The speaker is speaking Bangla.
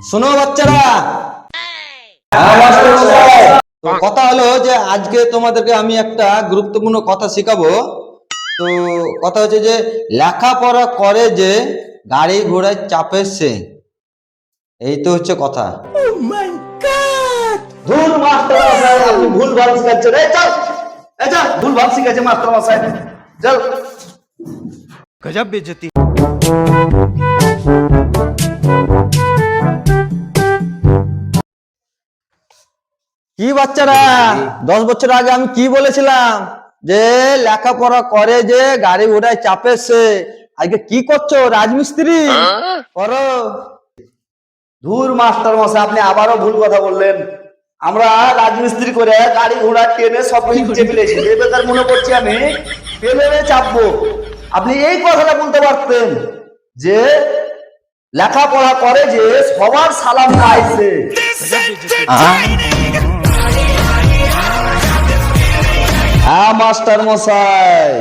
শোনো বাচ্চারা, তো কথা হলো যে আজকে তোমাদেরকে আমি একটা গুরুত্বপূর্ণ কথা শিখাবো। তো কথা হচ্ছে যে লেখাপড়া করে যে গাড়ি ঘোড়ায় চাপে সে, এই তো হচ্ছে কথা। ধুর মাস্টার মশাই, আপনি ভুল ভাল শিখাচ্ছেন। এই চল, এই চল, ভুল ভাল শিখাচ্ছে মাস্টার মশাই। চল। गजब बेइज्जती। কি বাচ্চারা, 10 বছর আগে আমি কি বলেছিলাম যে লেখাপড়া করে যে গাড়ি ঘোড়ায় চাপে সে। আজকে কি করছো? রাজমিস্ত্রি করো। ধুর মাস্টার মশাই, আপনি আবারও ভুল কথা বললেন। আমরা রাজমিস্ত্রি করে গাড়ি ঘোড়া টেনে সব কিছু চেপে ফেলেছি, এবার মনে করছি আমি পেলে চাপবো। আপনি এই কথাটা বলতে পারতেন যে লেখাপড়া করে যে সবার সালাম গাইছে। হ্যাঁ মাস্টার মশাই।